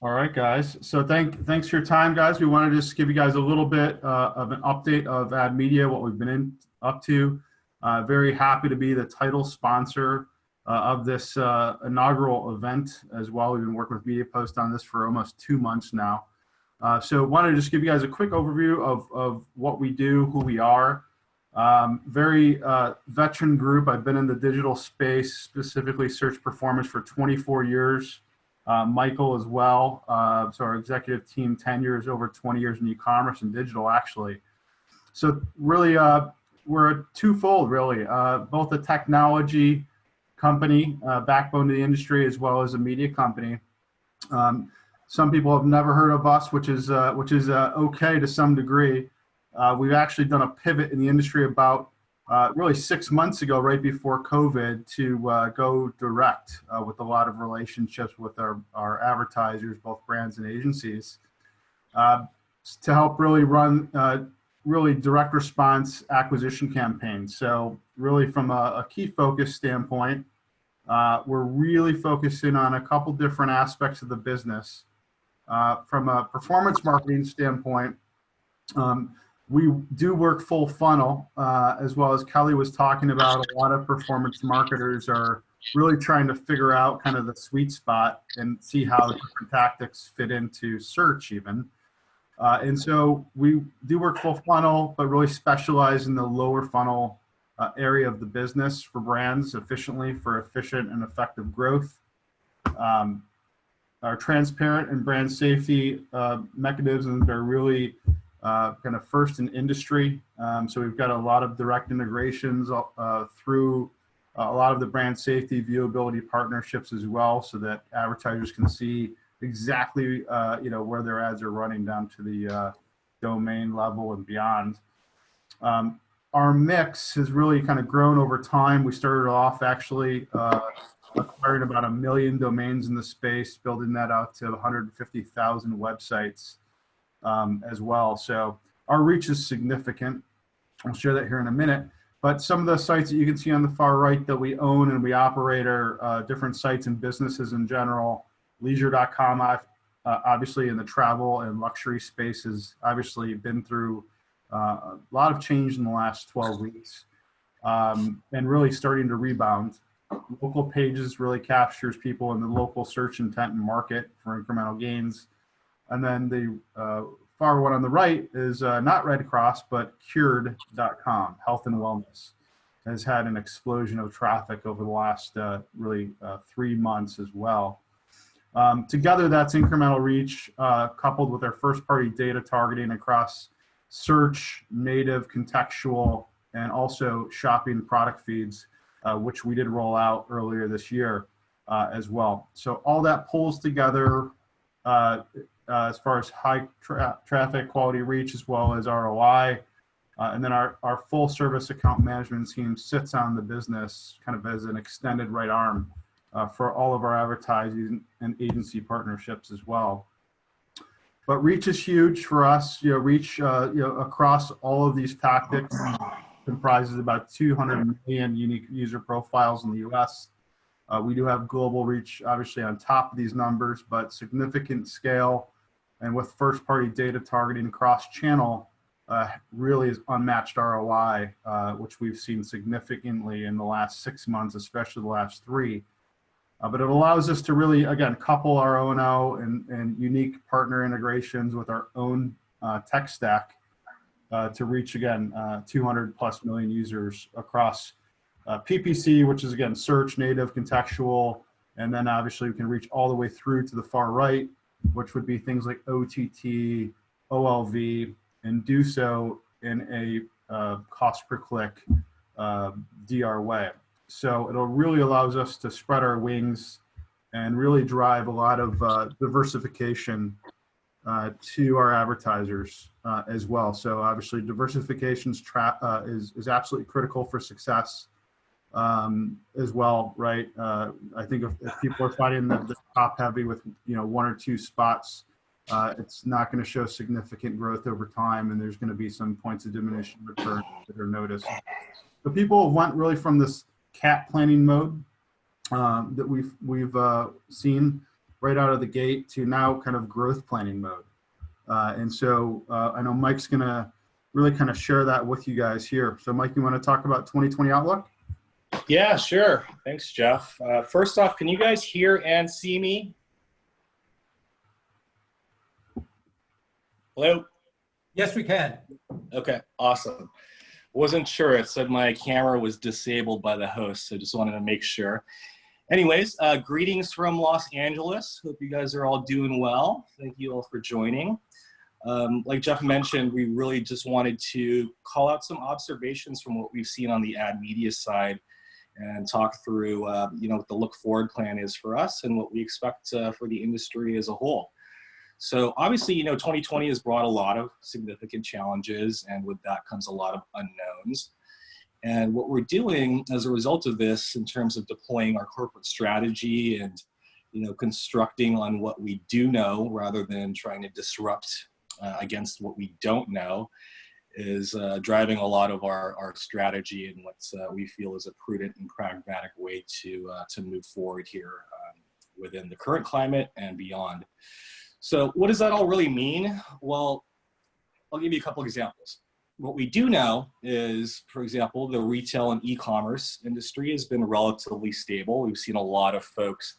All right, guys. So thanks for your time, guys. We want to just give you guys a little bit of an update of AdMedia, what we've been up to. Very happy to be the title sponsor of this inaugural event as well. We've been working with MediaPost on this for almost 2 months now. So wanted to just give you guys a quick overview of what we do, who we are. Very veteran group. I've been in the digital space, specifically search performance, for 24 years. Michael as well. So our executive team, 10 years, over 20 years in e-commerce and digital, actually. So really, we're twofold, really. Both a technology company, backbone to the industry, as well as a media company. Some people have never heard of us, which is okay to some degree. We've actually done a pivot in the industry about really 6 months ago, right before COVID, to go direct with a lot of relationships with our advertisers, both brands and agencies, to help really run really direct response acquisition campaigns. So really from a key focus standpoint, we're really focusing on a couple different aspects of the business. From a performance marketing standpoint, we do work full funnel, as well as Kelly was talking about. A lot of performance marketers are really trying to figure out kind of the sweet spot and see how different tactics fit into search even. And so we do work full funnel, but really specialize in the lower funnel area of the business for brands efficiently, for efficient and effective growth. Our transparent and brand safety mechanisms are really kind of first in industry. So we've got a lot of direct integrations through a lot of the brand safety viewability partnerships as well, so that advertisers can see exactly where their ads are running down to the domain level and beyond. Our mix has really kind of grown over time. We started off actually acquiring about 1 million domains in the space, building that out to 150,000 websites as well. So our reach is significant. I'll share that here in a minute. But some of the sites that you can see on the far right that we own and we operate are different sites and businesses in general. Leisure.com, obviously in the travel and luxury space, has obviously been through a lot of change in the last 12 weeks and really starting to rebound. Local Pages really captures people in the local search intent and market for incremental gains. And then the far one on the right is not Red Cross, but cured.com, health and wellness, has had an explosion of traffic over the last 3 months as well. Together, that's incremental reach coupled with our first-party data targeting across search, native, contextual, and also shopping product feeds, which we did roll out earlier this year as well. So all that pulls together as far as high traffic, quality reach, as well as ROI. And then our full service account management team sits on the business kind of as an extended right arm for all of our advertising and agency partnerships as well. But reach is huge for us. Reach across all of these tactics comprises about 200 million unique user profiles in the US. We do have global reach, obviously, on top of these numbers, but significant scale. And with first-party data targeting cross-channel, really is unmatched ROI, which we've seen significantly in the last 6 months, especially the last 3. But it allows us to really, again, couple our O&O and unique partner integrations with our own tech stack to reach, again, 200+ million users across PPC, which is, again, search, native, contextual, and then obviously we can reach all the way through to the far right, which would be things like OTT, OLV, and do so in a cost per click DR way. So it'll really allows us to spread our wings and really drive a lot of diversification to our advertisers as well. So obviously diversification is absolutely critical for success as well, right? I think if people are finding that they're top heavy with 1 or 2 spots, it's not going to show significant growth over time, and there's going to be some points of diminishing return that are noticed. But people went really from this cat planning mode that we've seen right out of the gate to now kind of growth planning mode. And so I know Mike's going to really kind of share that with you guys here. So Mike, you want to talk about 2020 outlook? Yeah, sure. Thanks, Jeff. First off, can you guys hear and see me? Hello? Yes, we can. Okay, awesome. Wasn't sure. It said my camera was disabled by the host, so just wanted to make sure. Anyways, greetings from Los Angeles. Hope you guys are all doing well. Thank you all for joining. Like Jeff mentioned, we really just wanted to call out some observations from what we've seen on the AdMedia side and talk through, what the look forward plan is for us and what we expect for the industry as a whole. So obviously, 2020 has brought a lot of significant challenges, and with that comes a lot of unknowns. And what we're doing as a result of this in terms of deploying our corporate strategy and, constructing on what we do know rather than trying to disrupt against what we don't know is driving a lot of our strategy and what we feel is a prudent and pragmatic way to move forward here within the current climate and beyond. So what does that all really mean? Well, I'll give you a couple examples. What we do know is, for example, the retail and e-commerce industry has been relatively stable. We've seen a lot of folks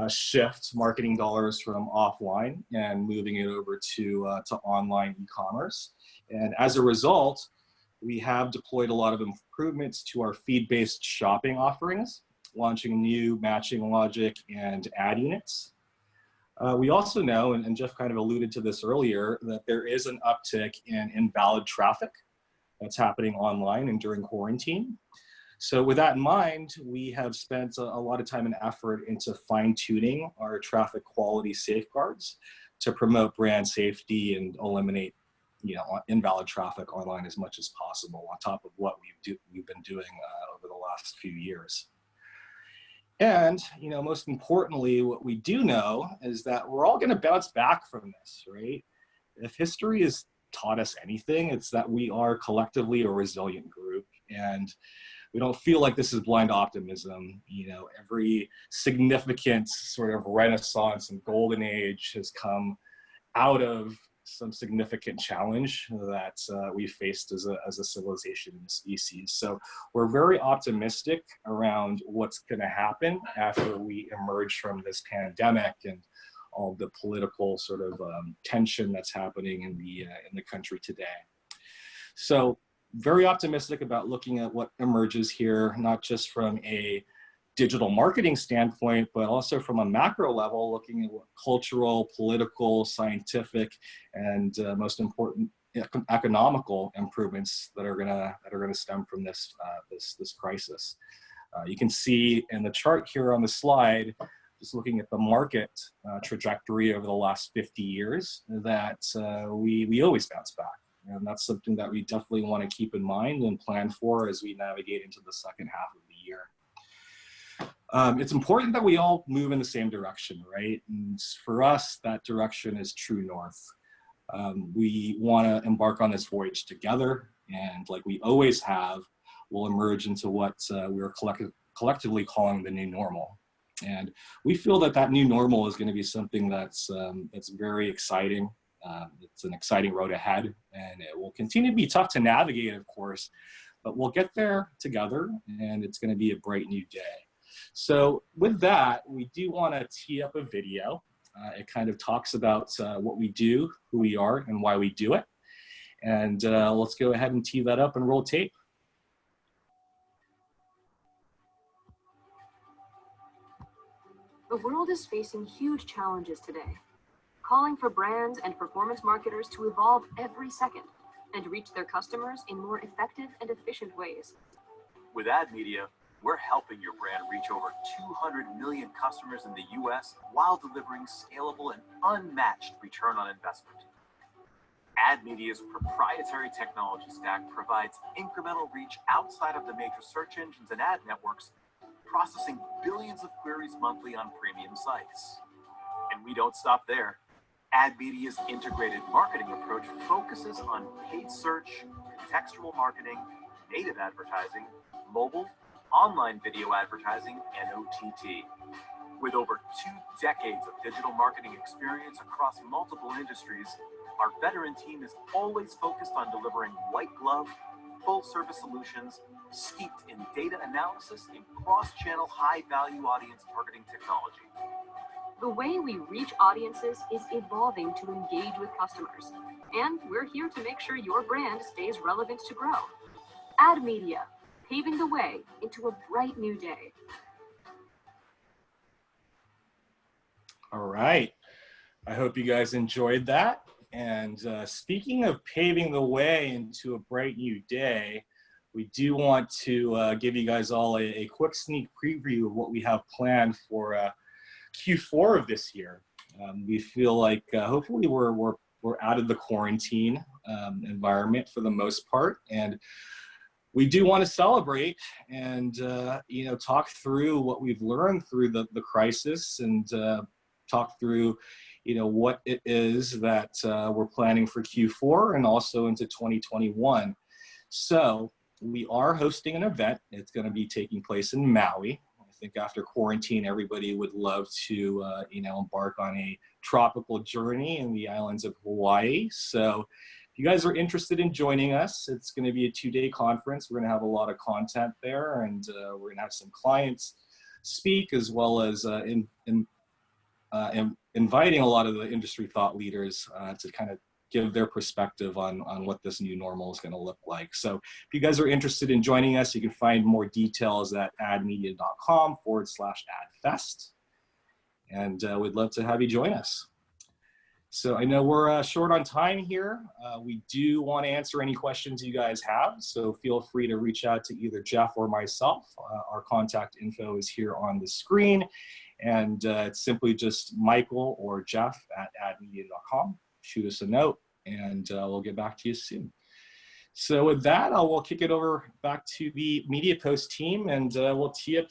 shift marketing dollars from offline and moving it over to online e-commerce. And as a result, we have deployed a lot of improvements to our feed-based shopping offerings, launching new matching logic and ad units. We also know, and Jeff kind of alluded to this earlier, that there is an uptick in invalid traffic that's happening online and during quarantine. So with that in mind, we have spent a lot of time and effort into fine-tuning our traffic quality safeguards to promote brand safety and eliminate invalid traffic online as much as possible on top of what we've been doing over the last few years. And, most importantly, what we do know is that we're all going to bounce back from this, right? If history has taught us anything, it's that we are collectively a resilient group, and we don't feel like this is blind optimism. Every significant sort of renaissance and golden age has come out of some significant challenge that we faced as a civilization and a species. So we're very optimistic around what's going to happen after we emerge from this pandemic and all the political sort of tension that's happening in the country today. So very optimistic about looking at what emerges here, not just from a digital marketing standpoint, but also from a macro level, looking at what cultural, political, scientific, and most important, economical improvements that are gonna stem from this crisis. You can see in the chart here on the slide, just looking at the market trajectory over the last 50 years, that we always bounce back. And that's something that we definitely want to keep in mind and plan for as we navigate into the second half of the year. It's important that we all move in the same direction, right? And for us, that direction is true north. We want to embark on this voyage together, and like we always have, we'll emerge into what we're collectively calling the new normal. And we feel that that new normal is going to be something that's very exciting. It's an exciting road ahead, and it will continue to be tough to navigate, of course, but we'll get there together, and it's going to be a bright new day. So with that, we do want to tee up a video. It kind of talks about what we do, who we are, and why we do it. And let's go ahead and tee that up and roll tape. The world is facing huge challenges today, calling for brands and performance marketers to evolve every second and reach their customers in more effective and efficient ways. With AdMedia, we're helping your brand reach over 200 million customers in the US while delivering scalable and unmatched return on investment. AdMedia's proprietary technology stack provides incremental reach outside of the major search engines and ad networks, processing billions of queries monthly on premium sites. And we don't stop there. AdMedia's integrated marketing approach focuses on paid search, contextual marketing, native advertising, mobile, online video advertising, and OTT. With over 2 decades of digital marketing experience across multiple industries, our veteran team is always focused on delivering white glove, full service solutions steeped in data analysis and cross-channel high-value audience targeting technology. The way we reach audiences is evolving to engage with customers, and we're here to make sure your brand stays relevant to grow. AdMedia, paving the way into a bright new day. All right. I hope you guys enjoyed that. And speaking of paving the way into a bright new day, we do want to give you guys all a quick sneak preview of what we have planned for Q4 of this year. We feel like hopefully we're out of the quarantine environment for the most part, and we do want to celebrate and talk through what we've learned through the crisis, and talk through what it is that we're planning for Q4 and also into 2021. So we are hosting an event. It's going to be taking place in Maui. I think after quarantine, everybody would love to embark on a tropical journey in the islands of Hawaii. So if you guys are interested in joining us, it's going to be a 2-day conference. We're going to have a lot of content there, and we're going to have some clients speak, as well as inviting a lot of the industry thought leaders to kind of give their perspective on what this new normal is going to look like. So if you guys are interested in joining us, you can find more details at admedia.com/adfest. And we'd love to have you join us. So I know we're short on time here. We do want to answer any questions you guys have. So feel free to reach out to either Jeff or myself. Our contact info is here on the screen. And it's simply just Michael or Jeff at admedia.com. Shoot us a note, and we'll get back to you soon. So with that, we'll kick it over back to the Media Post team, and we'll tee up